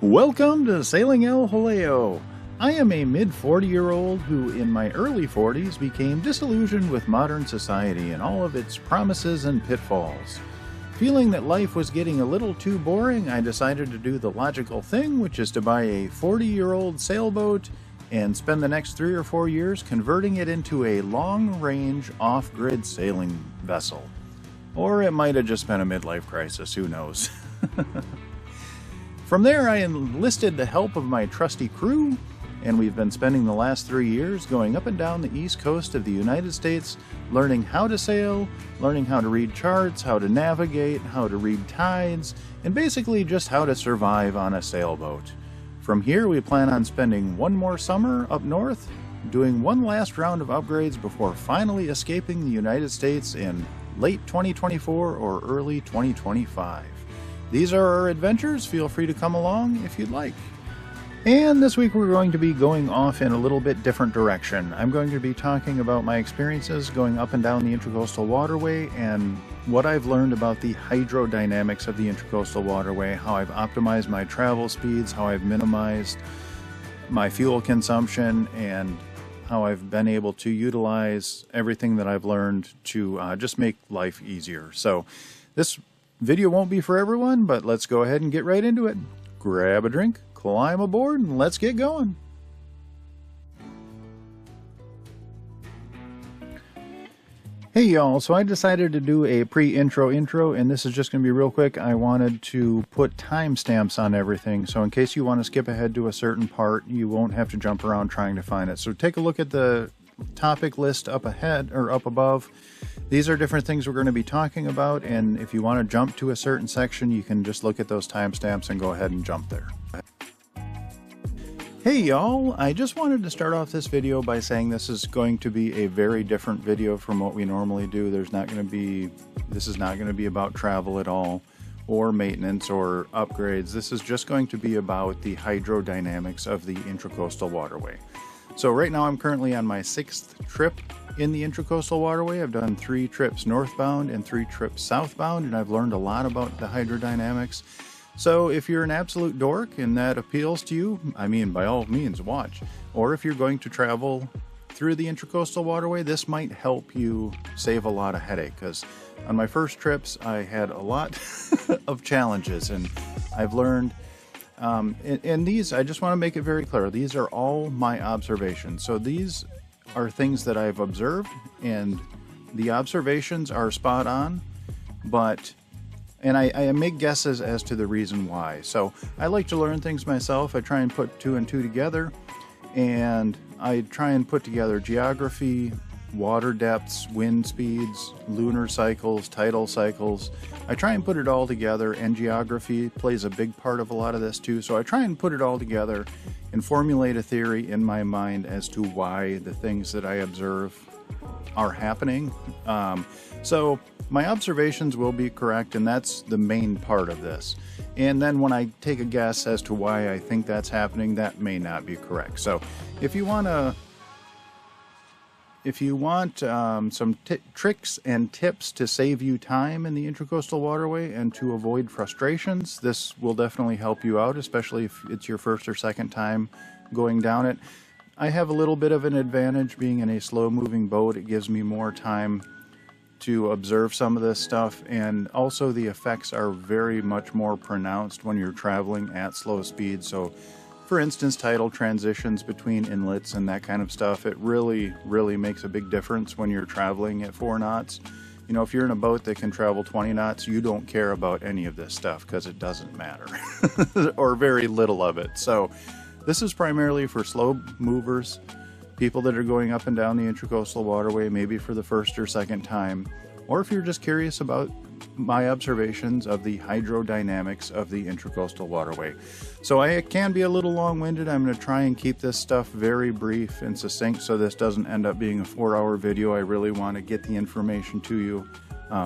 Welcome to Sailing El Jaleo. I am a mid-40-year-old who in my early 40s became disillusioned with modern society and all of its promises and pitfalls. Feeling that life was getting a little too boring, I decided to do the logical thing, which is to buy a 40-year-old sailboat and spend the next 3 or 4 years converting it into a long-range off-grid sailing vessel. Or it might have just been a midlife crisis, who knows. From there, I enlisted the help of my trusty crew, and we've been spending the last 3 years going up and down the east coast of the United States, learning how to sail, learning how to read charts, how to navigate, how to read tides, and basically just how to survive on a sailboat. From here, we plan on spending one more summer up north, doing one last round of upgrades before finally escaping the United States in late 2024 or early 2025. These are our adventures. Feel free to come along if you'd like. And this week we're going to be going off in a little bit different direction. I'm going to be talking about my experiences going up and down the Intracoastal Waterway and what I've learned about the hydrodynamics of the Intracoastal Waterway, how I've optimized my travel speeds, how I've minimized my fuel consumption, and how I've been able to utilize everything that I've learned to just make life easier. So this video won't be for everyone, but let's go ahead and get right into it. Grab a drink, climb aboard, and let's get going. Hey y'all, so I decided to do a pre-intro intro, and this is just going to be real quick. I wanted to put timestamps on everything, so in case you want to skip ahead to a certain part, you won't have to jump around trying to find it. So take a look at the topic list up ahead or up above. These are different things we're going to be talking about, and if you want to jump to a certain section, you can just look at those timestamps and go ahead and jump there. Hey y'all, I just wanted to start off this video by saying this is going to be a very different video from what we normally do. This is not going to be about travel at all, or maintenance or upgrades. This is just going to be about the hydrodynamics of the Intracoastal Waterway. So right now I'm currently on my 6th trip in the Intracoastal Waterway. I've done 3 trips northbound and 3 trips southbound, and I've learned a lot about the hydrodynamics. So if you're an absolute dork and that appeals to you, I mean, by all means, watch. Or if you're going to travel through the Intracoastal Waterway, this might help you save a lot of headache, because on my first trips, I had a lot of challenges, and I've learned, and these, I just want to make it very clear, these are all my observations. So these are things that I've observed, and the observations are spot on, and I make guesses as to the reason why. So I like to learn things myself. I try and put 2 and 2 together, and I try and put together geography, water depths, wind speeds, lunar cycles, tidal cycles. I try and put it all together, and geography plays a big part of a lot of this too. So I try and put it all together and formulate a theory in my mind as to why the things that I observe are happening. So my observations will be correct, and that's the main part of this. And then when I take a guess as to why I think that's happening, that may not be correct. So if you want some tricks and tips to save you time in the Intracoastal Waterway and to avoid frustrations, this will definitely help you out, especially if it's your first or second time going down it. I have a little bit of an advantage being in a slow-moving boat. It gives me more time to observe some of this stuff, and also the effects are very much more pronounced when you're traveling at slow speed. So for instance, tidal transitions between inlets and that kind of stuff, it really makes a big difference when you're traveling at 4 knots. You know, if you're in a boat that can travel 20 knots, you don't care about any of this stuff because it doesn't matter, or very little of it. So this is primarily for slow movers, people that are going up and down the Intracoastal Waterway, maybe for the first or second time, or if you're just curious about my observations of the hydrodynamics of the Intracoastal Waterway. So I can be a little long-winded. I'm going to try and keep this stuff very brief and succinct so this doesn't end up being a 4-hour video. I really want to get the information to you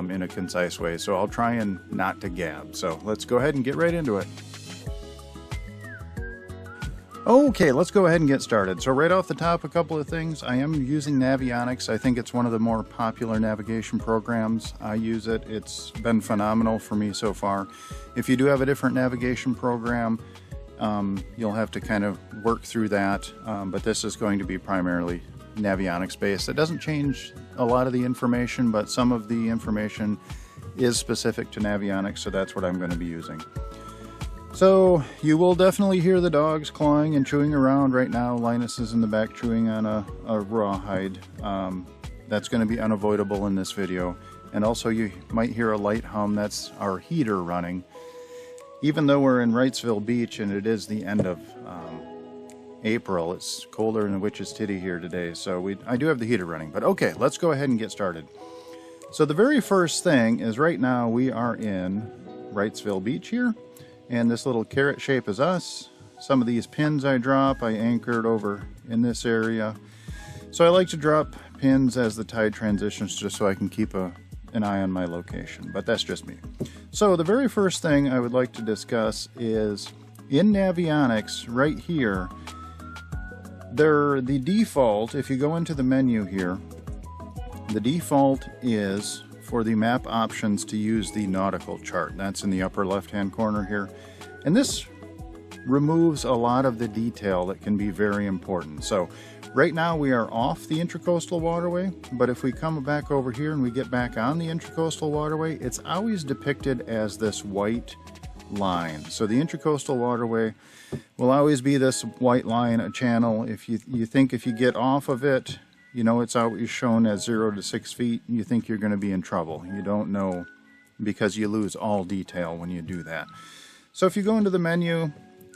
in a concise way. So I'll try and not to gab. So let's go ahead and get right into it. Okay, let's go ahead and get started. So right off the top, a couple of things. I am using Navionics. I think it's one of the more popular navigation programs. I use it. It's been phenomenal for me so far. If you do have a different navigation program, You'll have to kind of work through that, but this is going to be primarily Navionics based. It doesn't change a lot of the information, but some of the information is specific to Navionics, so that's what I'm going to be using. So you will definitely hear the dogs clawing and chewing around. Right now Linus is in the back chewing on a rawhide. That's going to be unavoidable in this video. And also you might hear a light hum. That's our heater running. Even though we're in Wrightsville Beach and it is the end of April, it's colder than a witch's titty here today, so I do have the heater running. But okay, let's go ahead and get started. So the very first thing is, right now we are in Wrightsville Beach here, and this little carrot shape is us. Some of these pins I drop, I anchored over in this area. So I like to drop pins as the tide transitions, just so I can keep an eye on my location, but that's just me. So the very first thing I would like to discuss is in Navionics right here, the default, if you go into the menu here, the default is for the map options to use the nautical chart. That's in the upper left hand corner here, and this removes a lot of the detail that can be very important. So right now we are off the Intracoastal Waterway, but if we come back over here and we get back on the Intracoastal Waterway, it's always depicted as this white line. So the Intracoastal Waterway will always be this white line, a channel. If you think if you get off of it, you know, it's always shown as 0 to 6 feet, you think you're going to be in trouble. You don't know, because you lose all detail when you do that. So if you go into the menu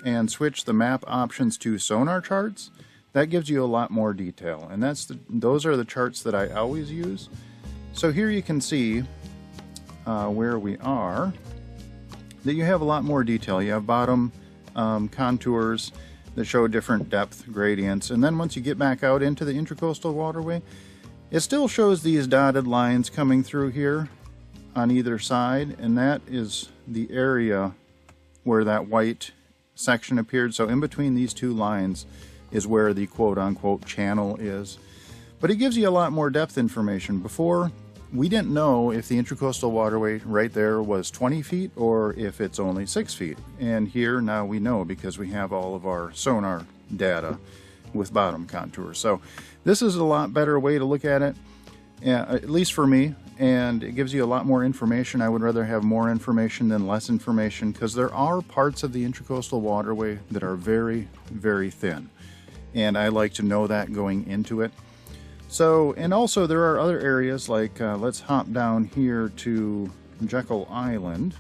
and switch the map options to sonar charts, that gives you a lot more detail, and those are the charts that I always use. So here you can see where we are, that you have a lot more detail. You have bottom contours that show different depth gradients, and then once you get back out into the Intracoastal Waterway, it still shows these dotted lines coming through here on either side, and that is the area where that white section appeared. So in between these two lines is where the quote-unquote channel is. But it gives you a lot more depth information. Before, we didn't know if the Intracoastal Waterway right there was 20 feet or if it's only 6 feet. And here now we know, because we have all of our sonar data with bottom contours. So this is a lot better way to look at it, at least for me, and it gives you a lot more information. I would rather have more information than less information, because there are parts of the Intracoastal Waterway that are very, very thin, and I like to know that going into it. So, and also there are other areas like, let's hop down here to Jekyll Island.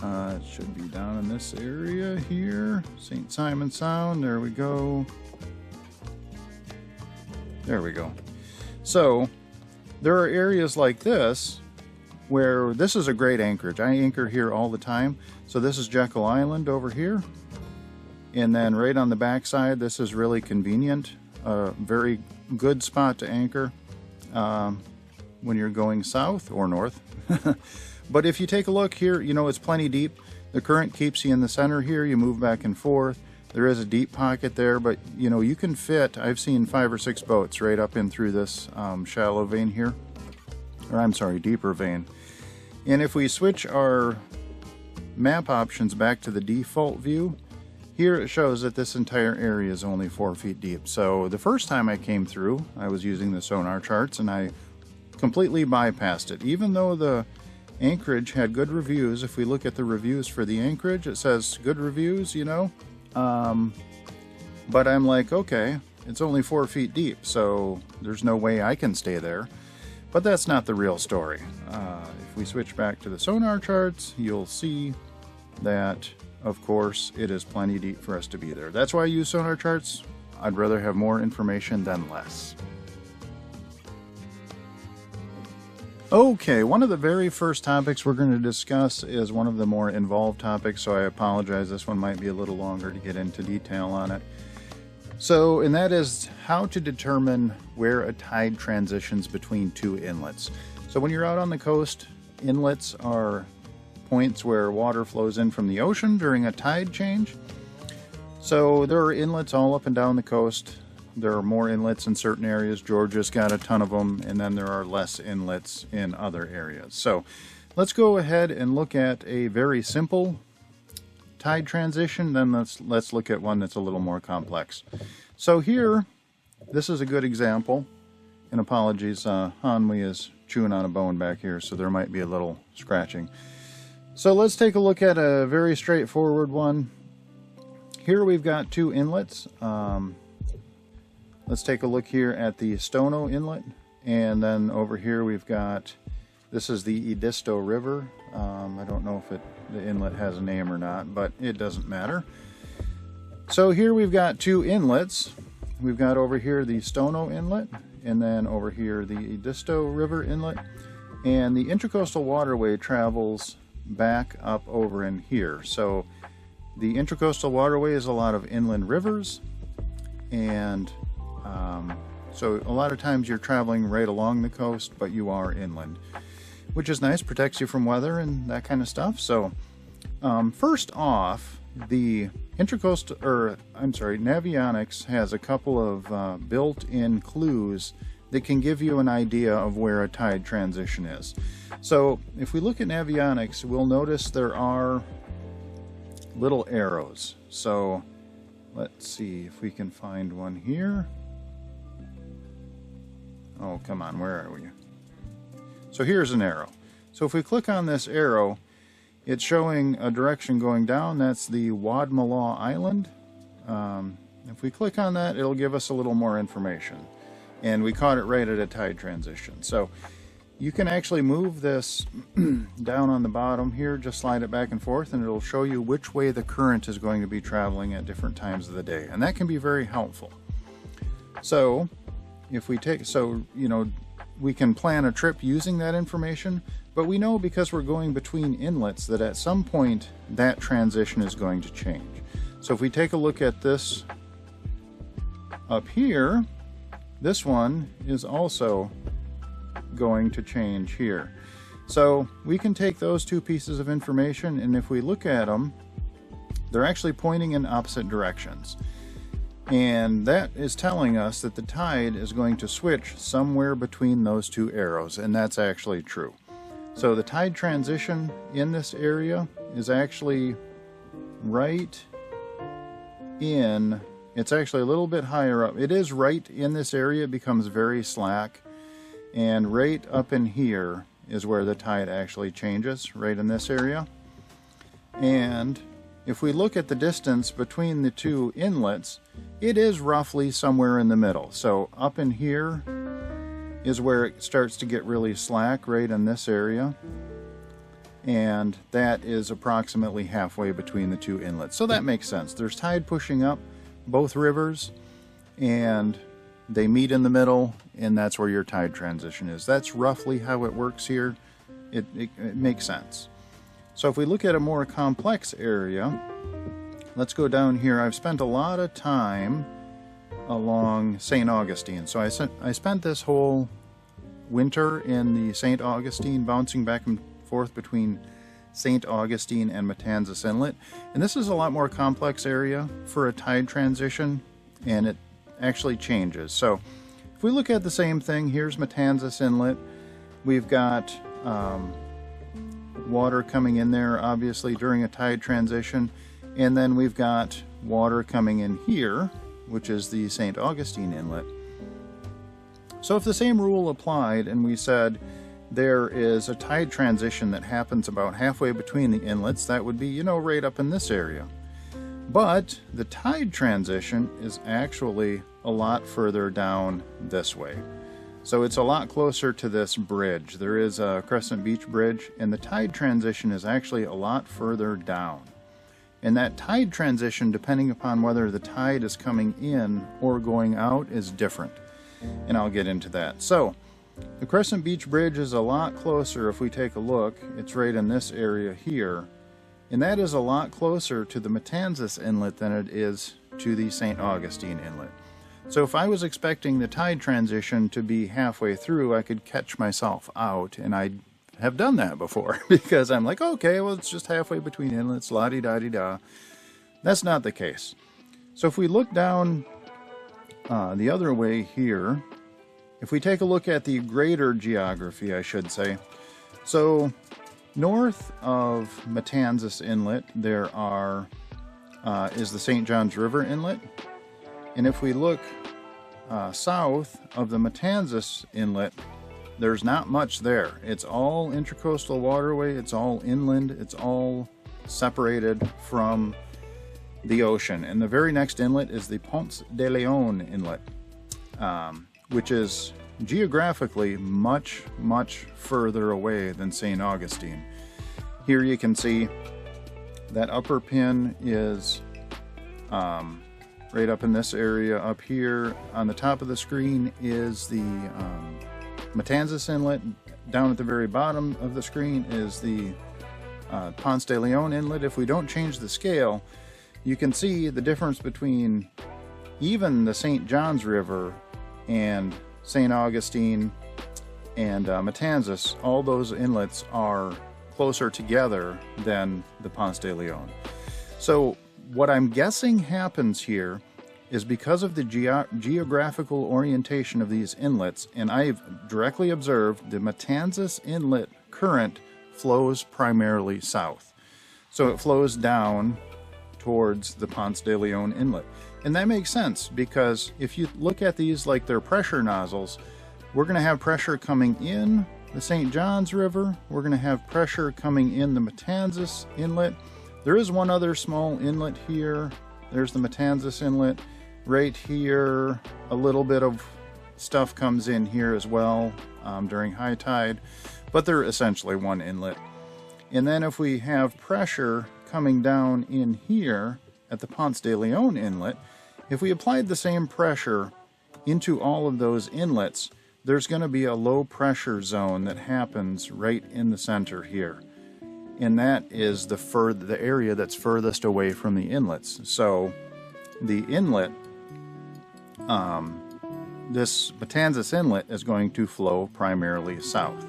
It should be down in this area here, St. Simon Sound. There we go. There we go. So there are areas like this where this is a great anchorage. I anchor here all the time. So this is Jekyll Island over here. And then right on the back side, this is really convenient. A very good spot to anchor when you're going south or north. But if you take a look here, you know, it's plenty deep. The current keeps you in the center here. You move back and forth. There is a deep pocket there, but you know, you can fit, I've seen 5 or 6 boats right up in through this shallow vein here, or I'm sorry, deeper vein. And if we switch our map options back to the default view, here it shows that this entire area is only 4 feet deep. So the first time I came through, I was using the sonar charts and I completely bypassed it. Even though the anchorage had good reviews, if we look at the reviews for the anchorage, it says good reviews, you know. But I'm like, okay, it's only 4 feet deep, so there's no way I can stay there. But that's not the real story. If we switch back to the sonar charts, you'll see that, of course, it is plenty deep for us to be there. That's why I use sonar charts. I'd rather have more information than less. Okay, one of the very first topics we're going to discuss is one of the more involved topics, so I apologize. This one might be a little longer to get into detail on it. So, and that is how to determine where a tide transitions between two inlets. So when you're out on the coast, inlets are points where water flows in from the ocean during a tide change. So there are inlets all up and down the coast. There are more inlets in certain areas. Georgia's got a ton of them, and then there are less inlets in other areas. So let's go ahead and look at a very simple tide transition, then let's look at one that's a little more complex. So here, this is a good example, and apologies, Hanwi is chewing on a bone back here, so there might be a little scratching. So let's take a look at a very straightforward one. Here we've got two inlets. Let's take a look here at the Stono inlet, and then over here we've got, this is the Edisto River. I don't know if the inlet has a name or not, but it doesn't matter. So here we've got two inlets. We've got over here the Stono inlet, and then over here the Edisto River inlet, and the Intracoastal Waterway travels back up over in here. So the Intracoastal Waterway is a lot of inland rivers, and so a lot of times you're traveling right along the coast, but you are inland, which is nice, protects you from weather and that kind of stuff. So first off, the Navionics has a couple of built-in clues that can give you an idea of where a tide transition is. So if we look at Navionics, we'll notice there are little arrows. So let's see if we can find one here. Oh, come on, where are we? So here's an arrow. So if we click on this arrow, it's showing a direction going down. That's the Wadmalaw Island. If we click on that, it'll give us a little more information. And we caught it right at a tide transition. So you can actually move this down on the bottom here, just slide it back and forth, and it'll show you which way the current is going to be traveling at different times of the day. And that can be very helpful. So if we take, we can plan a trip using that information, but we know because we're going between inlets that at some point that transition is going to change. So if we take a look at this up here, this one is also going to change here. So we can take those two pieces of information, and if we look at them, they're actually pointing in opposite directions. And that is telling us that the tide is going to switch somewhere between those two arrows, and that's actually true. So the tide transition in this area is actually right in, it's actually a little bit higher up. It is right in this area, it becomes very slack, and right up in here is where the tide actually changes, right in this area. And if we look at the distance between the two inlets, it is roughly somewhere in the middle. So up in here is where it starts to get really slack, right in this area. And that is approximately halfway between the two inlets. So that makes sense. There's tide pushing up both rivers, and they meet in the middle, and that's where your tide transition is. That's roughly how it works here. It makes sense. So if we look at a more complex area, let's go down here. I've spent a lot of time along St. Augustine. So I spent this whole winter in the St. Augustine, bouncing back and forth between St. Augustine and Matanzas Inlet. And this is a lot more complex area for a tide transition, and it actually changes. So if we look at the same thing, here's Matanzas Inlet. We've got water coming in there, obviously, during a tide transition. And then we've got water coming in here, which is the St. Augustine Inlet. So if the same rule applied and we said there is a tide transition that happens about halfway between the inlets, that would be, right up in this area. But the tide transition is actually a lot further down this way. So it's a lot closer to this bridge. There is a Crescent Beach Bridge, and the tide transition is actually a lot further down. And that tide transition, depending upon whether the tide is coming in or going out, is different. And I'll get into that. So the Crescent Beach Bridge is a lot closer. If we take a look, it's right in this area here. And that is a lot closer to the Matanzas Inlet than it is to the St. Augustine Inlet. So if I was expecting the tide transition to be halfway through, I could catch myself out, and I have done that before because I'm like, okay, well, it's just halfway between inlets, la-di-da-di-da. That's not the case. So if we look down the other way here, if we take a look at the greater geography, I should say, so North of Matanzas Inlet, there is the St. Johns River Inlet. And if we look south of the Matanzas Inlet, there's not much there. It's all intracoastal waterway, it's all inland, it's all separated from the ocean. And the very next inlet is the Ponce de Leon Inlet, which is geographically much, much further away than St. Augustine. Here you can see that upper pin is right up in this area. Up here on the top of the screen is the Matanzas Inlet. Down at the very bottom of the screen is the Ponce de Leon Inlet. If we don't change the scale, you can see the difference between even the St. Johns River and St. Augustine and Matanzas. All those inlets are closer together than the Ponce de Leon. So what I'm guessing happens here is because of the geographical orientation of these inlets, and I've directly observed the Matanzas Inlet current flows primarily south. So it flows down towards the Ponce de Leon Inlet. And that makes sense, because if you look at these like they're pressure nozzles, we're going to have pressure coming in the St. Johns River, we're going to have pressure coming in the Matanzas Inlet. There is one other small inlet here. There's the Matanzas Inlet. Right here, a little bit of stuff comes in here as well during high tide, but they're essentially one inlet. And then if we have pressure coming down in here at the Ponce de Leon Inlet, if we applied the same pressure into all of those inlets, there's going to be a low pressure zone that happens right in the center here. And that is the area that's furthest away from the inlets. So the inlet, this Matanzas Inlet is going to flow primarily south.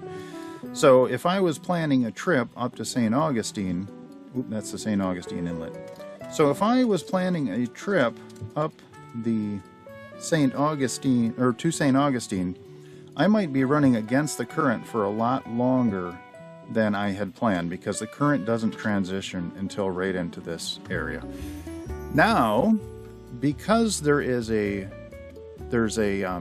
So if I was planning a trip up to St. Augustine, that's the St. Augustine Inlet. So if I was planning a trip up the St. Augustine, or to St. Augustine, I might be running against the current for a lot longer than I had planned, because the current doesn't transition until right into this area. Now, because there's a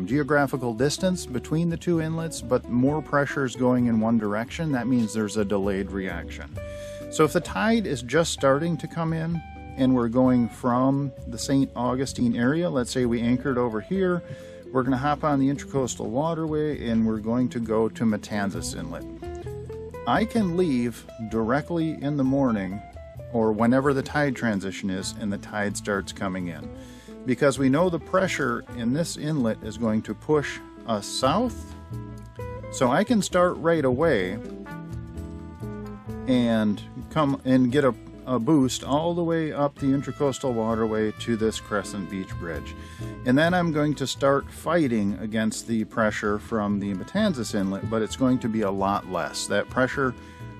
geographical distance between the two inlets, but more pressure is going in one direction, that means there's a delayed reaction. So if the tide is just starting to come in and we're going from the St. Augustine area, let's say we anchored over here, we're going to hop on the Intracoastal Waterway and we're going to go to Matanzas Inlet. I can leave directly in the morning or whenever the tide transition is and the tide starts coming in, because we know the pressure in this inlet is going to push us south. So I can start right away and come and get a boost all the way up the Intracoastal Waterway to this Crescent Beach Bridge. And then I'm going to start fighting against the pressure from the Matanzas Inlet, but it's going to be a lot less. That pressure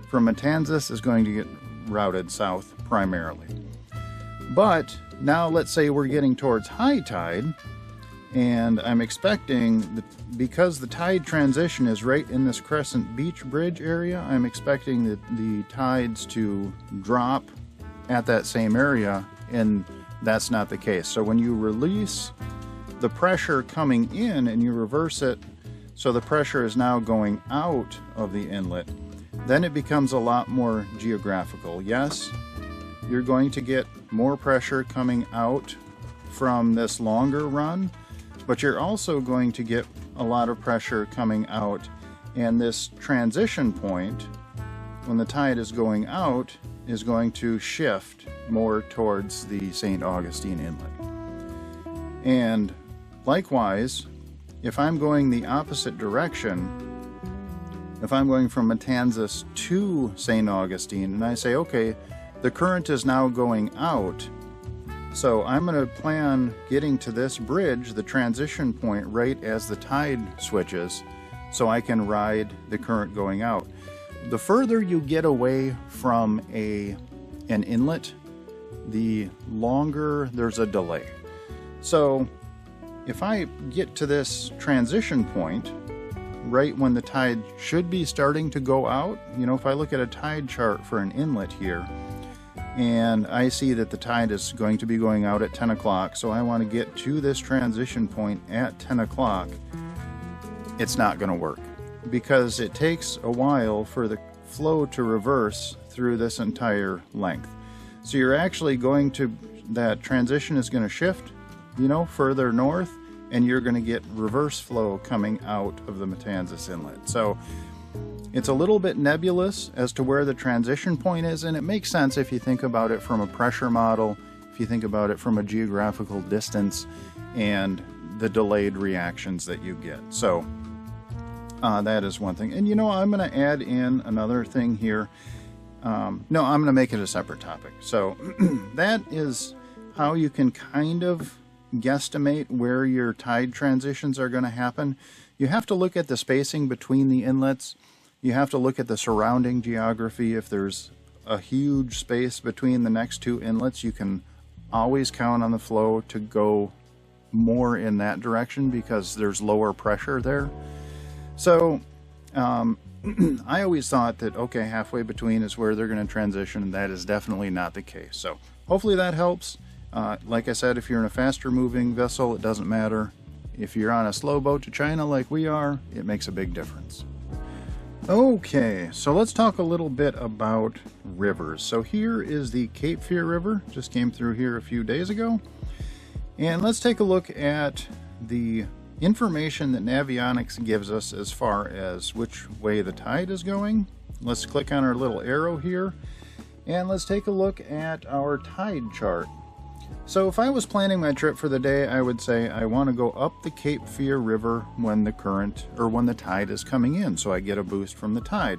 from Matanzas is going to get routed south primarily. But now let's say we're getting towards high tide, and I'm expecting that because the tide transition is right in this Crescent Beach Bridge area, I'm expecting the tides to drop at that same area, and that's not the case. So when you release the pressure coming in and you reverse it so the pressure is now going out of the inlet, then it becomes a lot more geographical. Yes, you're going to get more pressure coming out from this longer run, but you're also going to get a lot of pressure coming out, and this transition point, when the tide is going out, is going to shift more towards the St. Augustine Inlet. And likewise, if I'm going the opposite direction, if I'm going from Matanzas to St. Augustine, and I say, okay, the current is now going out, so I'm going to plan getting to this bridge, the transition point, right as the tide switches, so I can ride the current going out. The further you get away from an inlet, the longer there's a delay. So if I get to this transition point, right when the tide should be starting to go out. You know, if I look at a tide chart for an inlet here, and I see that the tide is going to be going out at 10 o'clock, so I want to get to this transition point at 10 o'clock, it's not going to work, because it takes a while for the flow to reverse through this entire length. So you're actually going to, that transition is going to shift, you know, further north, and you're going to get reverse flow coming out of the Matanzas Inlet. So it's a little bit nebulous as to where the transition point is, and it makes sense if you think about it from a pressure model, if you think about it from a geographical distance, and the delayed reactions that you get. So that is one thing. And you know, I'm going to add in another thing here. No, I'm going to make it a separate topic. So that is how you can kind of guesstimate where your tide transitions are going to happen. You have to look at the spacing between the inlets. You have to look at the surrounding geography. If there's a huge space between the next two inlets, you can always count on the flow to go more in that direction because there's lower pressure there. So I always thought that, okay, halfway between is where they're going to transition, and that is definitely not the case. So hopefully that helps. Like I said, if you're in a faster moving vessel, it doesn't matter. If you're on a slow boat to China like we are, it makes a big difference. Okay, so let's talk a little bit about rivers. So here is the Cape Fear River, just came through here a few days ago. And let's take a look at the information that Navionics gives us as far as which way the tide is going. Let's click on our little arrow here, and let's take a look at our tide chart. So if I was planning my trip for the day, I would say I want to go up the Cape Fear River when the current, or when the tide is coming in, so I get a boost from the tide.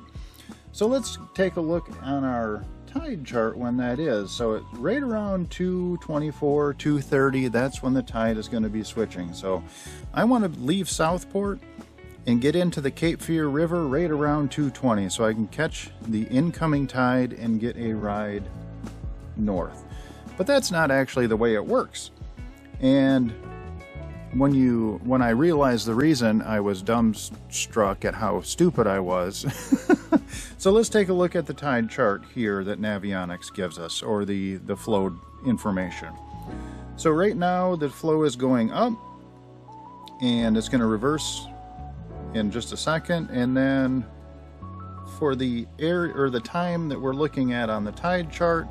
So let's take a look on our tide chart when that is. So it's right around 2:24, 2:30, that's when the tide is going to be switching. So I want to leave Southport and get into the Cape Fear River right around 2:20, so I can catch the incoming tide and get a ride north. But that's not actually the way it works. And when I realized the reason, I was dumbstruck at how stupid I was. So let's take a look at the tide chart here that Navionics gives us, or the flow information. So right now the flow is going up, and it's going to reverse in just a second, and then for the air, or the time that we're looking at on the tide chart,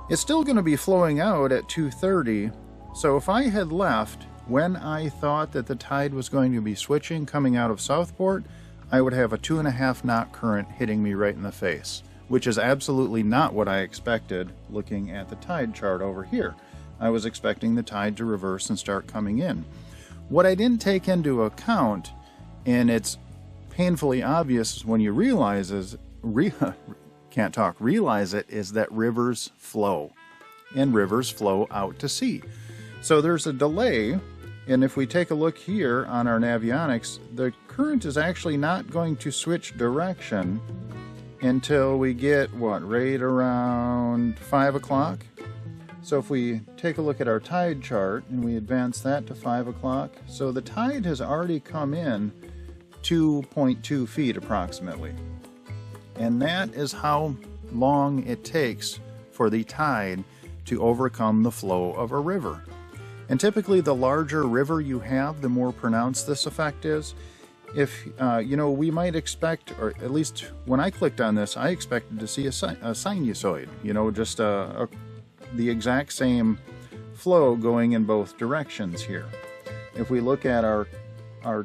it's still going to be flowing out at 2:30. So if I had left when I thought that the tide was going to be switching coming out of Southport, I would have a 2.5 knot current hitting me right in the face, which is absolutely not what I expected looking at the tide chart over here. I was expecting the tide to reverse and start coming in. What I didn't take into account, and it's painfully obvious when you realize it, is that rivers flow, and rivers flow out to sea. So there's a delay, and if we take a look here on our Navionics, the current is actually not going to switch direction until we get, what, right around 5 o'clock? So if we take a look at our tide chart and we advance that to 5 o'clock, so the tide has already come in 2.2 feet approximately. And that is how long it takes for the tide to overcome the flow of a river. And typically the larger river you have, the more pronounced this effect is. If, you know, we might expect, or at least when I clicked on this, I expected to see a sinusoid, you know, just the exact same flow going in both directions here. If we look at our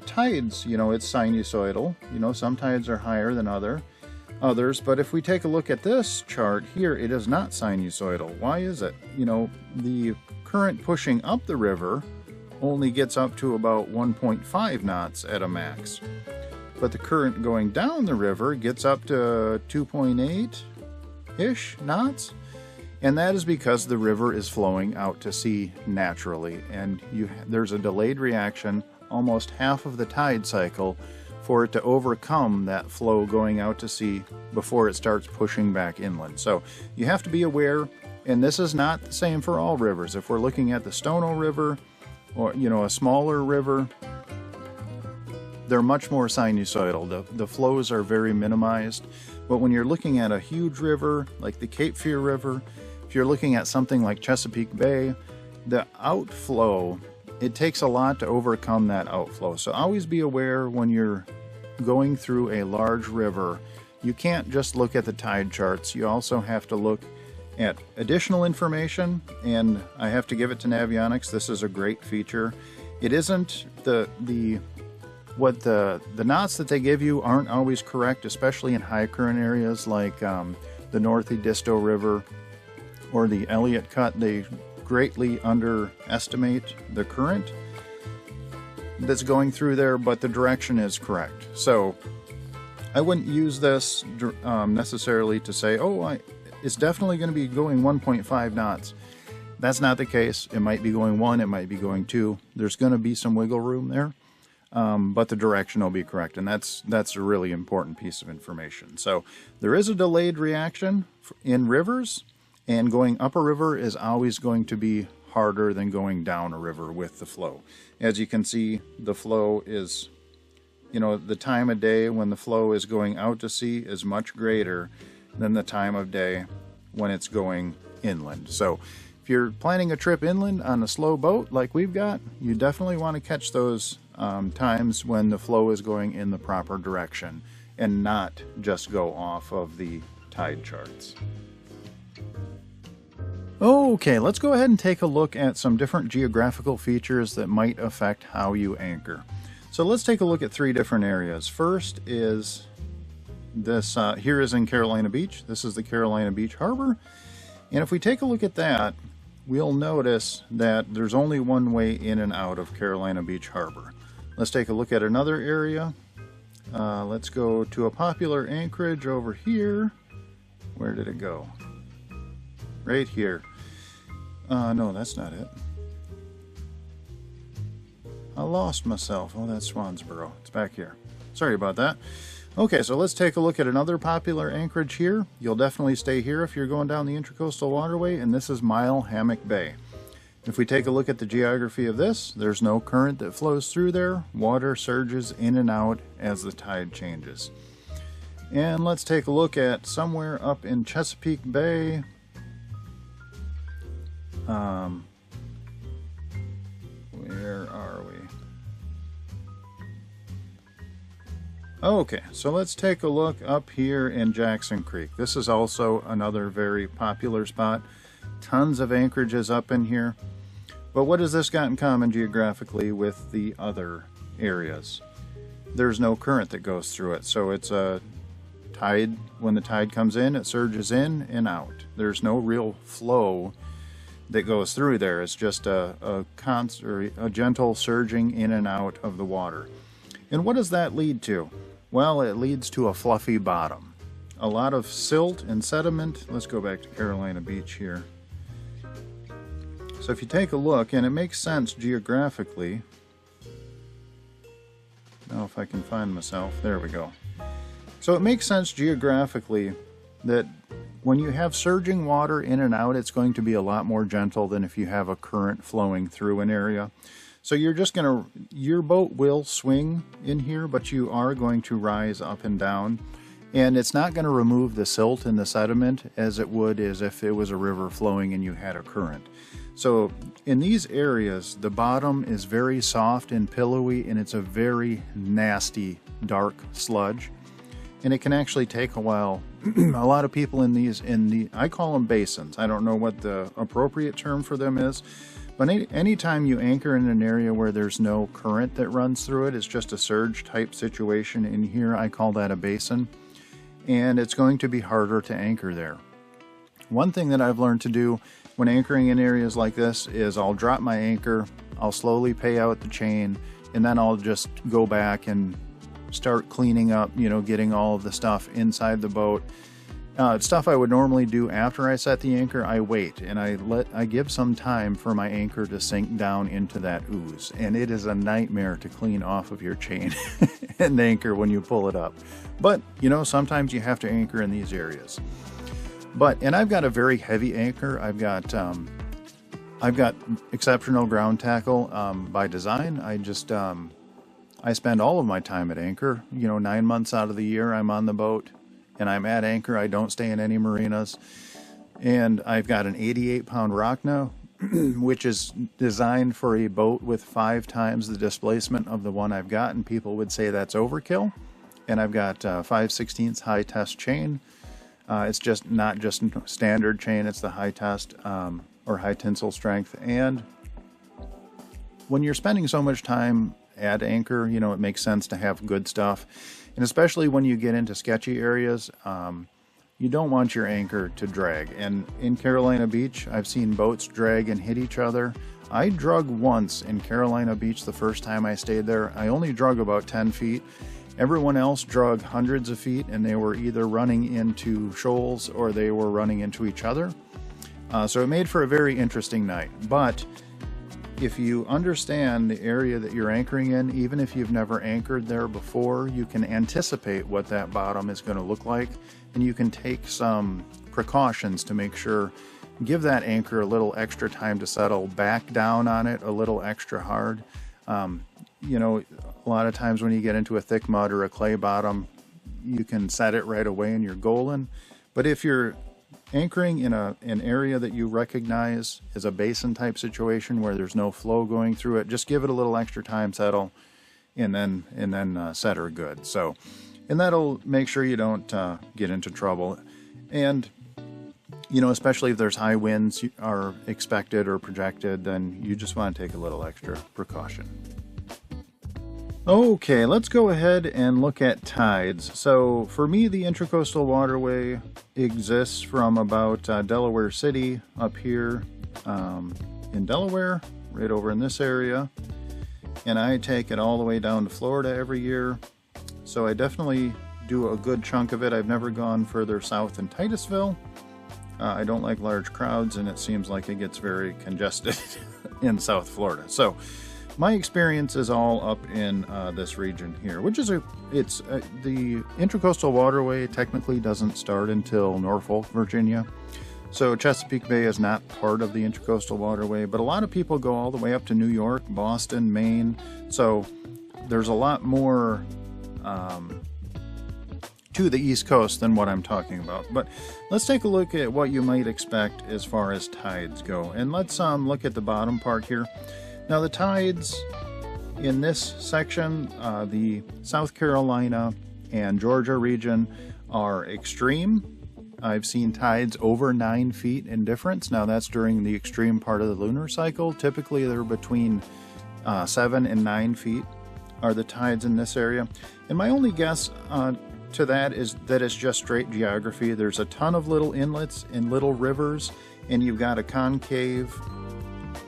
tides, you know, it's sinusoidal. You know, some tides are higher than others, but if we take a look at this chart here, it is not sinusoidal. Why is it? You know, the current pushing up the river only gets up to about 1.5 knots at a max, but the current going down the river gets up to 2.8-ish knots, and that is because the river is flowing out to sea naturally, and there's a delayed reaction, almost half of the tide cycle, for it to overcome that flow going out to sea before it starts pushing back inland. So you have to be aware, and this is not the same for all rivers. If we're looking at the Stono River, or, you know, a smaller river, they're much more sinusoidal. The flows are very minimized. But when you're looking at a huge river like the Cape Fear River, if you're looking at something like Chesapeake Bay, the outflow, it takes a lot to overcome that outflow. So always be aware when you're going through a large river, you can't just look at the tide charts. You also have to look at additional information, and I have to give it to Navionics. This is a great feature. It isn't the knots that they give you aren't always correct, especially in high current areas like the North Edisto River or the Elliott Cut. They greatly underestimate the current that's going through there, but the direction is correct. So I wouldn't use this necessarily to say, oh, it's definitely going to be going 1.5 knots. That's not the case. It might be going 1, it might be going 2. There's going to be some wiggle room there, but the direction will be correct, and that's a really important piece of information. So there is a delayed reaction in rivers, and going up a river is always going to be harder than going down a river with the flow. As you can see, the flow is, the time of day when the flow is going out to sea is much greater than the time of day when it's going inland. So if you're planning a trip inland on a slow boat like we've got, you definitely want to catch those times when the flow is going in the proper direction and not just go off of the tide charts. Okay, let's go ahead and take a look at some different geographical features that might affect how you anchor. So let's take a look at 3 different areas. First is this, here is in Carolina Beach. This is the Carolina Beach Harbor. And if we take a look at that, we'll notice that there's only one way in and out of Carolina Beach Harbor. Let's take a look at another area. Let's go to a popular anchorage over here. Where did it go? Right here. No, that's not it. I lost myself. Oh, that's Swansboro. It's back here. Sorry about that. Okay, so let's take a look at another popular anchorage here. You'll definitely stay here if you're going down the Intracoastal Waterway, and this is Mile Hammock Bay. If we take a look at the geography of this, there's no current that flows through there. Water surges in and out as the tide changes. And let's take a look at somewhere up in Chesapeake Bay. Where are we? Okay, so let's take a look up here in Jackson Creek. This is also another very popular spot. Tons of anchorages up in here. But what has this got in common geographically with the other areas? There's no current that goes through it, so it's a tide. When the tide comes in, it surges in and out. There's no real flow that goes through there. It's just a gentle surging in and out of the water. And what does that lead to? Well, it leads to a fluffy bottom. A lot of silt and sediment. Let's go back to Carolina Beach here. So if you take a look, and it makes sense geographically. Now if I can find myself, there we go. So it makes sense geographically that when you have surging water in and out, it's going to be a lot more gentle than if you have a current flowing through an area. So you're just going to, your boat will swing in here, but you are going to rise up and down. And it's not going to remove the silt and the sediment as it would as if it was a river flowing and you had a current. So in these areas, the bottom is very soft and pillowy, and it's a very nasty, dark sludge. And it can actually take a while. A lot of people in these, I call them basins. I don't know what the appropriate term for them is. But anytime you anchor in an area where there's no current that runs through it, it's just a surge type situation. In here, I call that a basin. And it's going to be harder to anchor there. One thing that I've learned to do when anchoring in areas like this is I'll drop my anchor, I'll slowly pay out the chain, and then I'll just go back and start cleaning up, getting all of the stuff inside the boat. Stuff I would normally do after I set the anchor, I wait and I give some time for my anchor to sink down into that ooze. And it is a nightmare to clean off of your chain and anchor when you pull it up. But, sometimes you have to anchor in these areas. And I've got a very heavy anchor. I've got exceptional ground tackle by design. I spend all of my time at anchor. 9 months out of the year I'm on the boat and I'm at anchor. I don't stay in any marinas. And I've got an 88-pound rock now, which is designed for a boat with 5 times the displacement of the one I've got, and people would say that's overkill. And I've got 5/16 high test chain. It's just not just standard chain, it's the high test or high tensile strength. And when you're spending so much time at anchor, it makes sense to have good stuff. And especially when you get into sketchy areas, you don't want your anchor to drag. And in Carolina Beach, I've seen boats drag and hit each other. I drug once in Carolina Beach the first time I stayed there. I only drug about 10 feet. Everyone else drug hundreds of feet, and they were either running into shoals or they were running into each other. So it made for a very interesting night. But if you understand the area that you're anchoring in, even if you've never anchored there before, you can anticipate what that bottom is going to look like, and you can take some precautions to make sure, give that anchor a little extra time to settle, back down on it a little extra hard. A lot of times when you get into a thick mud or a clay bottom, you can set it right away and you're golden. But if you're anchoring in an area that you recognize as a basin type situation where there's no flow going through it, just give it a little extra time, settle, and then set her good. So, and that'll make sure you don't get into trouble. And especially if there's high winds are expected or projected, then you just want to take a little extra precaution. Okay, let's go ahead and look at tides. So for me, the Intracoastal Waterway exists from about Delaware City up here in Delaware, right over in this area. And I take it all the way down to Florida every year. So I definitely do a good chunk of it. I've never gone further south than Titusville. I don't like large crowds, and it seems like it gets very congested in South Florida. So my experience is all up in this region here, which is the Intracoastal Waterway technically doesn't start until Norfolk, Virginia. So Chesapeake Bay is not part of the Intracoastal Waterway, but a lot of people go all the way up to New York, Boston, Maine. So there's a lot more to the East Coast than what I'm talking about. But let's take a look at what you might expect as far as tides go. And let's look at the bottom part here. Now the tides in this section, the South Carolina and Georgia region, are extreme. I've seen tides over 9 feet in difference. Now that's during the extreme part of the lunar cycle. Typically they're between 7 and 9 feet are the tides in this area. And my only guess to that is that it's just straight geography. There's a ton of little inlets and little rivers, and you've got a concave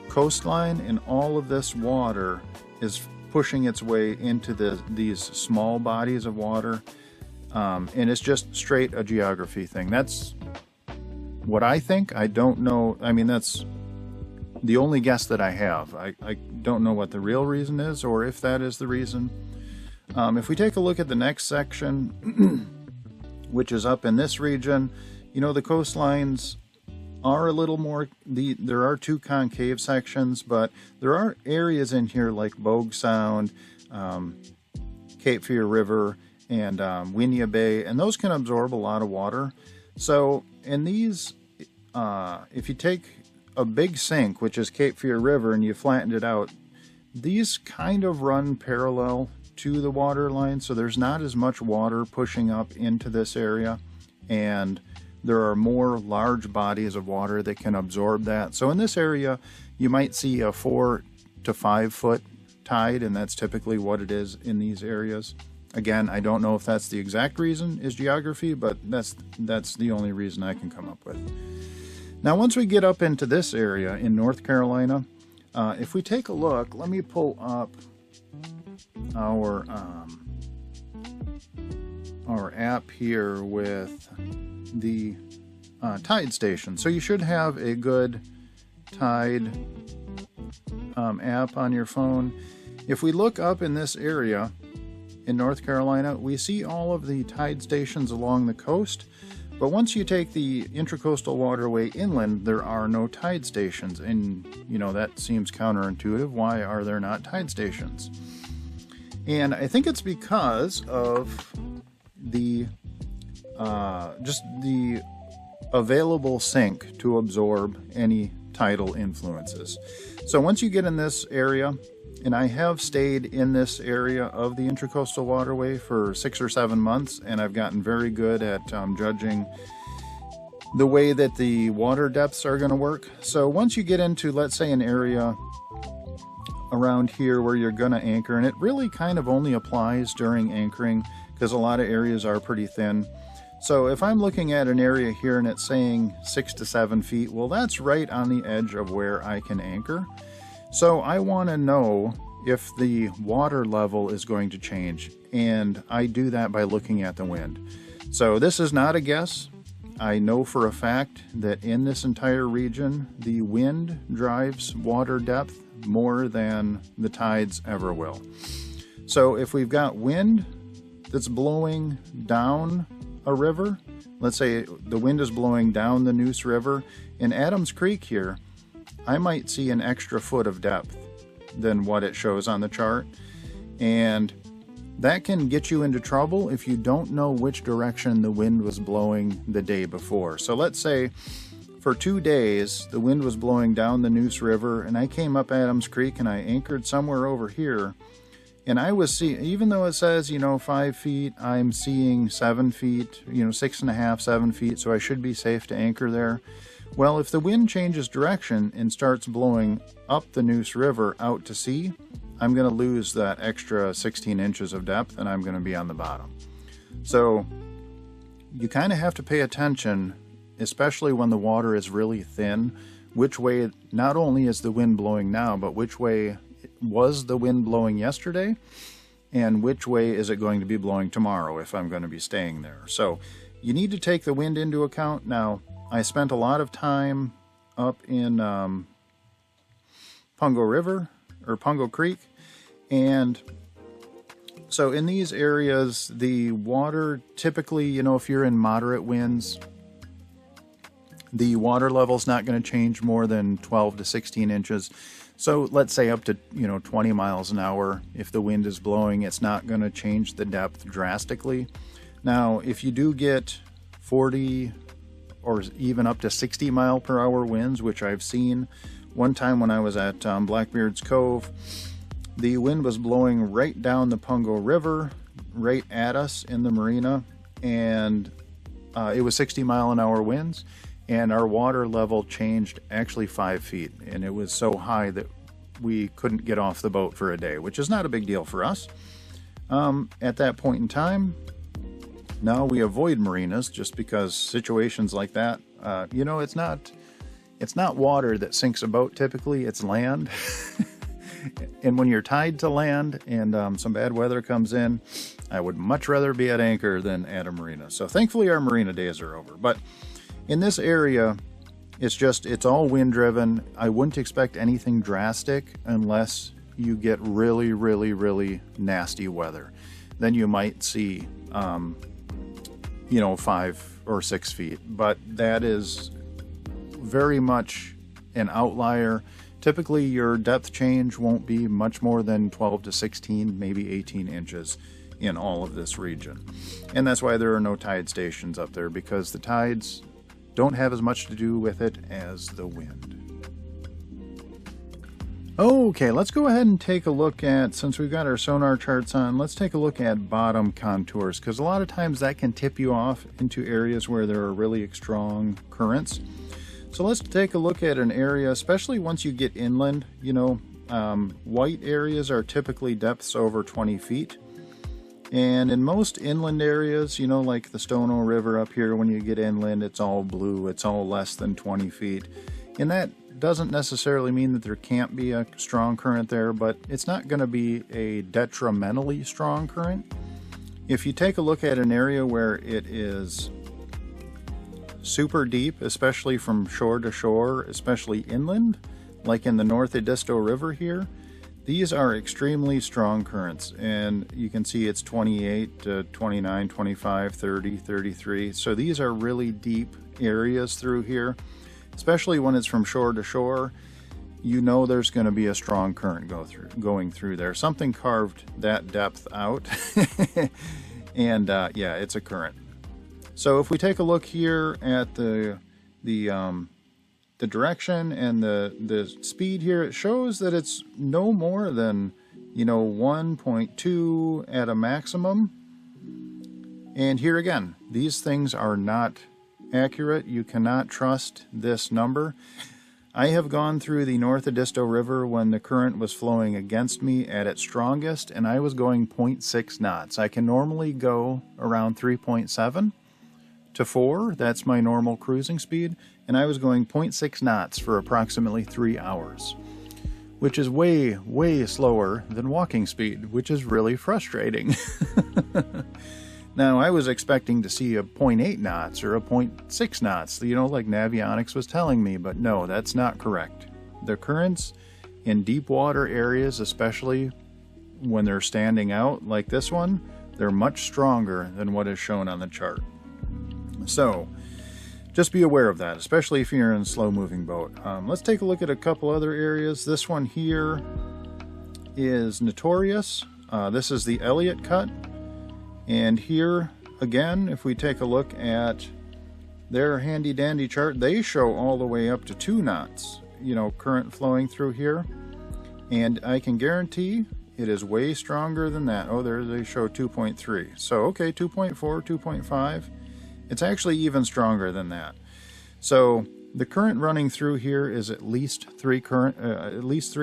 coastline, and all of this water is pushing its way into these small bodies of water, and it's just straight a geography thing. That's what I think. I don't know. I mean, that's the only guess that I have. I don't know what the real reason is, or if that is the reason. If we take a look at the next section, which is up in this region, the coastlines are a little more, there are 2 concave sections, but there are areas in here like Bogue Sound, Cape Fear River, and Winyah Bay, and those can absorb a lot of water. So in these, if you take a big sink, which is Cape Fear River, and you flattened it out, these kind of run parallel to the water line, so there's not as much water pushing up into this area, and there are more large bodies of water that can absorb that. So in this area, you might see a 4 to 5 foot tide, and that's typically what it is in these areas. Again, I don't know if that's the exact reason is geography, but that's the only reason I can come up with. Now, once we get up into this area in North Carolina, if we take a look, let me pull up our app here with the tide station. So you should have a good tide app on your phone. If we look up in this area in North Carolina, we see all of the tide stations along the coast, but once you take the Intracoastal Waterway inland, there are no tide stations, and that seems counterintuitive. Why are there not tide stations? And I think it's because of the just the available sink to absorb any tidal influences. So once you get in this area, and I have stayed in this area of the Intracoastal Waterway for 6 or 7 months, and I've gotten very good at judging the way that the water depths are going to work. So once you get into, let's say, an area around here where you're going to anchor, and it really kind of only applies during anchoring because a lot of areas are pretty thin. So if I'm looking at an area here and it's saying 6 to 7 feet, well, that's right on the edge of where I can anchor. So I want to know if the water level is going to change, and I do that by looking at the wind. So this is not a guess. I know for a fact that in this entire region, the wind drives water depth more than the tides ever will. So if we've got wind that's blowing down a river, let's say the wind is blowing down the Neuse River, in Adams Creek here, I might see an extra foot of depth than what it shows on the chart. And that can get you into trouble if you don't know which direction the wind was blowing the day before. So let's say for 2 days, the wind was blowing down the Neuse River, and I came up Adams Creek and I anchored somewhere over here. And I was seeing, even though it says, 5 feet, I'm seeing 7 feet, 6.5, 7 feet, so I should be safe to anchor there. Well, if the wind changes direction and starts blowing up the Neuse River out to sea, I'm going to lose that extra 16 inches of depth and I'm going to be on the bottom. So you kind of have to pay attention, especially when the water is really thin, which way not only is the wind blowing now, but which way was the wind blowing yesterday, and which way is it going to be blowing tomorrow if I'm going to be staying there. So you need to take the wind into account. Now, I spent a lot of time up in Pungo Creek, and so in these areas, the water typically, if you're in moderate winds, the water level's not going to change more than 12 to 16 inches. So let's say up to 20 miles an hour, if the wind is blowing, it's not going to change the depth drastically. Now, if you do get 40 or even up to 60 mile per hour winds, which I've seen one time when I was at Blackbeard's Cove, the wind was blowing right down the Pungo River, right at us in the marina, and it was 60 mile an hour winds, and our water level changed actually 5 feet, and it was so high that we couldn't get off the boat for a day, which is not a big deal for us. At that point in time, now we avoid marinas just because situations like that, it's not water that sinks a boat typically, it's land. And when you're tied to land and some bad weather comes in, I would much rather be at anchor than at a marina. So thankfully our marina days are over. But in this area, it's all wind driven. I wouldn't expect anything drastic unless you get really, really, really nasty weather. Then you might see 5 or 6 feet, but that is very much an outlier. Typically your depth change won't be much more than 12 to 16, maybe 18 inches in all of this region. And that's why there are no tide stations up there, because the tides don't have as much to do with it as the wind. Okay, let's go ahead and take a look at, since we've got our sonar charts on, let's take a look at bottom contours, because a lot of times that can tip you off into areas where there are really strong currents. So let's take a look at an area, especially once you get inland. White areas are typically depths over 20 feet. And in most inland areas, like the Stono River up here, when you get inland, it's all blue, it's all less than 20 feet. And that doesn't necessarily mean that there can't be a strong current there, but it's not going to be a detrimentally strong current. If you take a look at an area where it is super deep, especially from shore to shore, especially inland, like in the North Edisto River here, these are extremely strong currents, and you can see it's 28 to 29, 25, 30, 33. So these are really deep areas through here, especially when it's from shore to shore. you know there's going to be a strong current going through there. Something carved that depth out. And yeah, it's a current. So if we take a look here at the direction and the speed here, it shows that it's no more than, you know, 1.2 at a maximum. And here again, these things are not accurate. You cannot trust this number. I have gone through the North Edisto River when the current was flowing against me at its strongest, and I was going 0.6 knots. I can normally go around 3.7 to 4. That's my normal cruising speed, and I was going 0.6 knots for approximately 3 hours, which is way, way slower than walking speed, which is really frustrating. Now, I was expecting to see a 0.8 knots or a 0.6 knots, you know, like Navionics was telling me, but no, that's not correct. The currents in deep water areas, especially when they're standing out like this one, they're much stronger than what is shown on the chart. So, just be aware of that, especially if you're in a slow-moving boat. Let's take a look at a couple other areas. This one here is notorious. This is the Elliott Cut. And here, again, if we take a look at their handy-dandy chart, they show all the way up to 2 knots, you know, current flowing through here. And I can guarantee it is way stronger than that. Oh, there they show 2.3. So, okay, 2.4, 2.5. It's actually even stronger than that. So, the current running through here is at least 3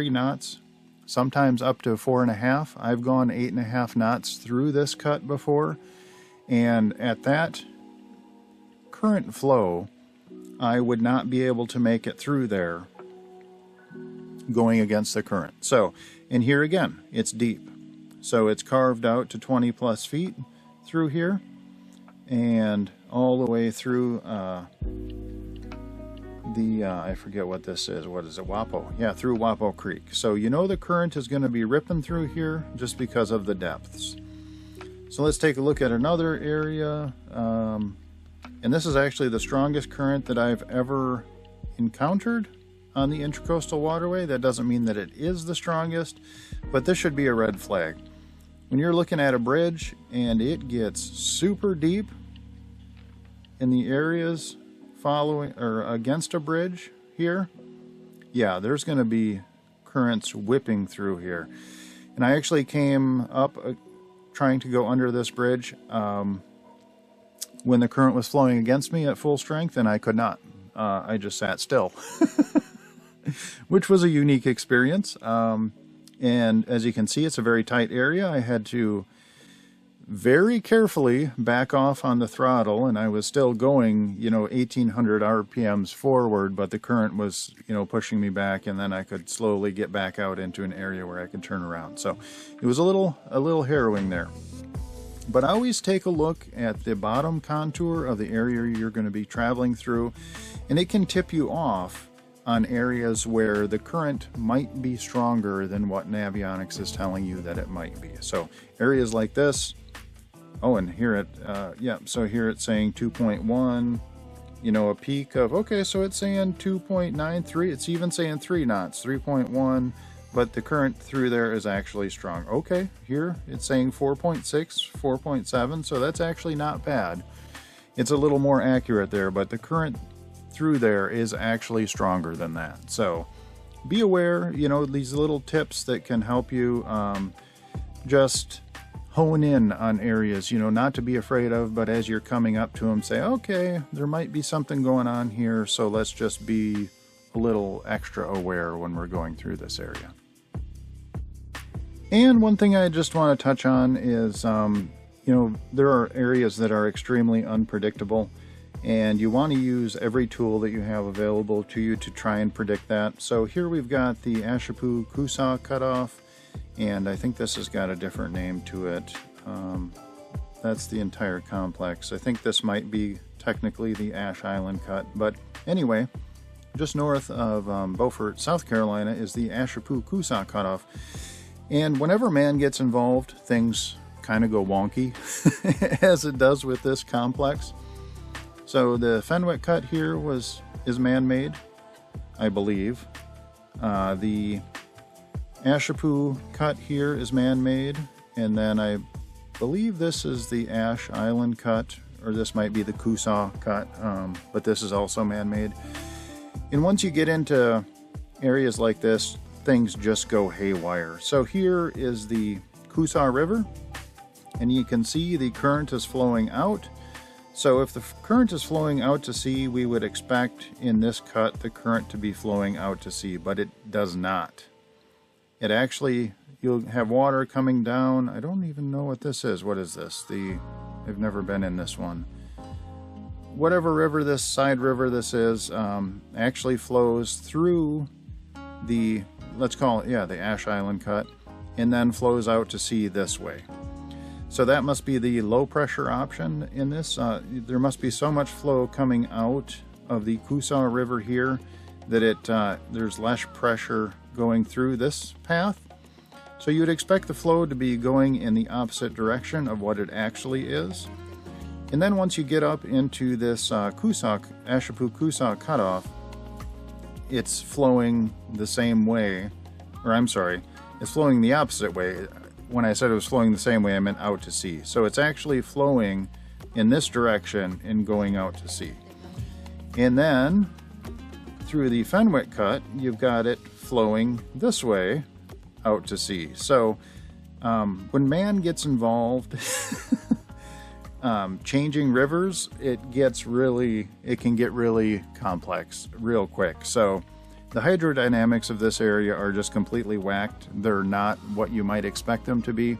knots. Sometimes up to 4.5. I've gone 8.5 knots through this cut before, and at that current flow, I would not be able to make it through there going against the current. So, and here again, it's deep. So it's carved out to 20 plus feet through here, and all the way through I forget what this is. What is it? Wapo. Yeah, through Wapo Creek. So you know the current is going to be ripping through here just because of the depths. So let's take a look at another area. And this is actually the strongest current that I've ever encountered on the Intracoastal Waterway. That doesn't mean that it is the strongest, but this should be a red flag. When you're looking at a bridge and it gets super deep in the areas following or against a bridge here, yeah, there's going to be currents whipping through here. And I actually came up trying to go under this bridge when the current was flowing against me at full strength, and I could not. I just sat still, which was a unique experience. And as you can see, it's a very tight area. I had to very carefully back off on the throttle, and I was still going, you know, 1800 RPMs forward, but the current was, you know, pushing me back, and then I could slowly get back out into an area where I could turn around. So it was a little harrowing there. But always take a look at the bottom contour of the area you're going to be traveling through, and it can tip you off on areas where the current might be stronger than what Navionics is telling you that it might be. So areas like this. Oh, and here so here it's saying 2.1, you know, a peak of, okay, so it's saying 2.93, it's even saying 3 knots, 3.1, but the current through there is actually strong. Okay, here it's saying 4.6, 4.7, so that's actually not bad. It's a little more accurate there, but the current through there is actually stronger than that. So be aware, you know, these little tips that can help you just hone in on areas, you know, not to be afraid of, but as you're coming up to them, say, okay, there might be something going on here, so let's just be a little extra aware when we're going through this area. And one thing I just want to touch on is, you know, there are areas that are extremely unpredictable, and you want to use every tool that you have available to you to try and predict that. So here we've got the Ashapu-Kusa cutoff, and I think this has got a different name to it. That's the entire complex. I think this might be technically the Ash Island cut, but anyway, just north of Beaufort, South Carolina is the Ashapu-Kusa cutoff. And whenever man gets involved, things kind of go wonky, as it does with this complex. So the Fenwick cut here is man-made, I believe. The Ashapoo cut here is man-made, and then I believe this is the Ash Island cut, or this might be the Coosaw cut, but this is also man-made. And once you get into areas like this, things just go haywire. So here is the Coosaw River, and you can see the current is flowing out. So if the current is flowing out to sea, we would expect in this cut the current to be flowing out to sea, but it does not. It actually, you'll have water coming down. I don't even know what this is. What is this? I've never been in this one. Whatever river this side river this is, actually flows through the, let's call it, yeah, the Ash Island cut, and then flows out to sea this way. So that must be the low pressure option in this. There must be so much flow coming out of the Coosaw River here that there's less pressure going through this path. So you would expect the flow to be going in the opposite direction of what it actually is. And then once you get up into this Ashapoo-Coosaw cutoff, it's flowing the same way, or I'm sorry, it's flowing the opposite way. When I said it was flowing the same way, I meant out to sea. So it's actually flowing in this direction and going out to sea. And then through the Fenwick cut, you've got it flowing this way out to sea. So when man gets involved changing rivers, it can get really complex real quick. So the hydrodynamics of this area are just completely whacked. They're not what you might expect them to be.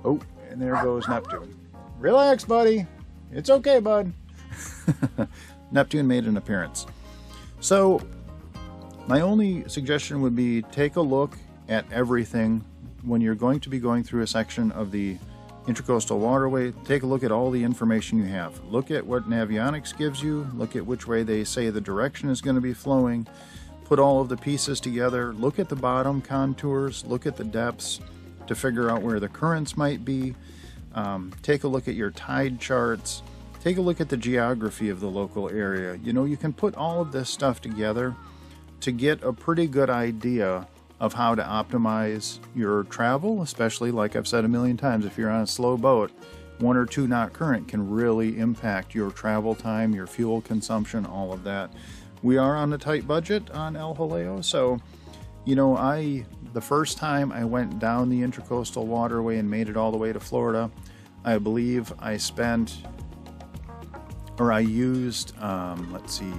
Oh, and there goes Neptune. Relax, buddy. It's okay, bud. Neptune made an appearance. So my only suggestion would be take a look at everything when you're going to be going through a section of the Intracoastal Waterway. Take a look at all the information you have. Look at what Navionics gives you. Look at which way they say the direction is going to be flowing. Put all of the pieces together. Look at the bottom contours. Look at the depths to figure out where the currents might be. Take a look at your tide charts. Take a look at the geography of the local area. You know, you can put all of this stuff together to get a pretty good idea of how to optimize your travel, especially, like I've said a million times, if you're on a slow boat, 1 or 2 knot current can really impact your travel time, your fuel consumption, all of that. We are on a tight budget on El Jaleo, so, you know, the first time I went down the Intracoastal Waterway and made it all the way to Florida, I believe I used, let's see,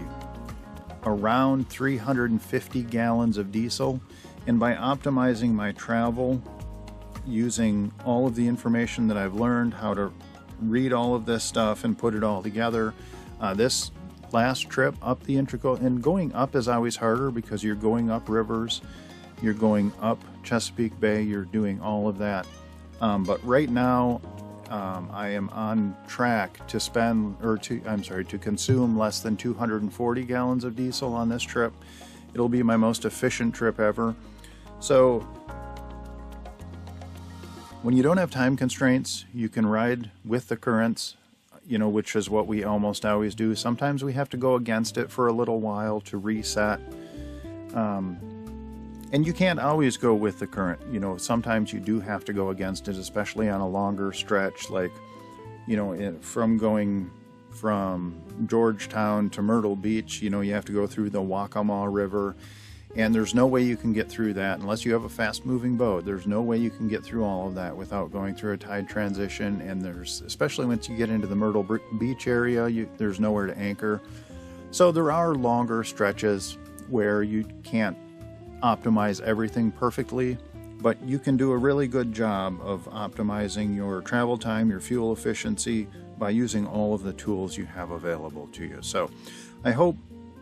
around 350 gallons of diesel. And by optimizing my travel, using all of the information that I've learned, how to read all of this stuff and put it all together, this last trip up the Intracoastal, and going up is always harder because you're going up rivers, you're going up Chesapeake Bay, you're doing all of that. But right now, I am on track to to consume less than 240 gallons of diesel on this trip. It'll be my most efficient trip ever. So when you don't have time constraints, you can ride with the currents, you know, which is what we almost always do. Sometimes we have to go against it for a little while to reset. And you can't always go with the current. You know, sometimes you do have to go against it, especially on a longer stretch, like, you know, from going from Georgetown to Myrtle Beach, you know, you have to go through the Waccamaw River, and there's no way you can get through that unless you have a fast-moving boat. There's no way you can get through all of that without going through a tide transition, and there's, especially once you get into the Myrtle Beach area, there's nowhere to anchor. So there are longer stretches where you can't optimize everything perfectly, but you can do a really good job of optimizing your travel time, your fuel efficiency, by using all of the tools you have available to you. So I hope,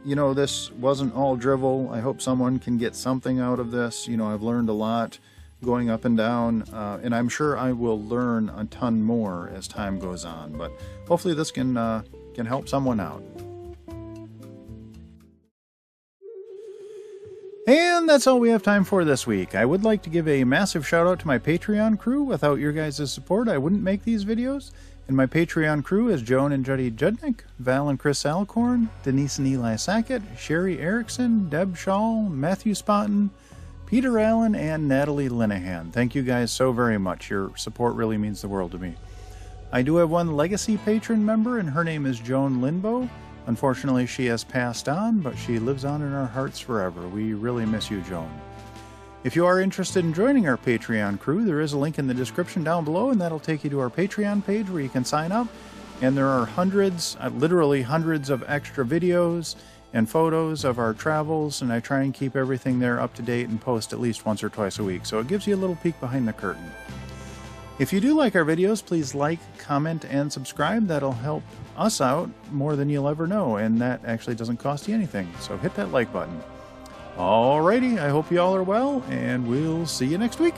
you know, this wasn't all drivel. I hope someone can get something out of this. You know, I've learned a lot going up and down, and I'm sure I will learn a ton more as time goes on, but hopefully this can help someone out. And that's all we have time for this week. I would like to give a massive shout out to my Patreon crew. Without your guys' support, I wouldn't make these videos. And my Patreon crew is Joan and Judy Judnick, Val and Chris Alcorn, Denise and Eli Sackett, Sherry Erickson, Deb Shaw, Matthew Spotton, Peter Allen, and Natalie Linehan. Thank you guys so very much. Your support really means the world to me. I do have one legacy patron member, and her name is Joan Linbo. Unfortunately, she has passed on, but she lives on in our hearts forever. We really miss you, Joan. If you are interested in joining our Patreon crew, there is a link in the description down below, and that'll take you to our Patreon page where you can sign up. And there are hundreds, literally hundreds of extra videos and photos of our travels, and I try and keep everything there up to date and post at least once or twice a week, so it gives you a little peek behind the curtain. If you do like our videos, please like, comment, and subscribe. That'll help us out more than you'll ever know, and that actually doesn't cost you anything, so hit that like button. Alrighty, I hope you all are well, and we'll see you next week.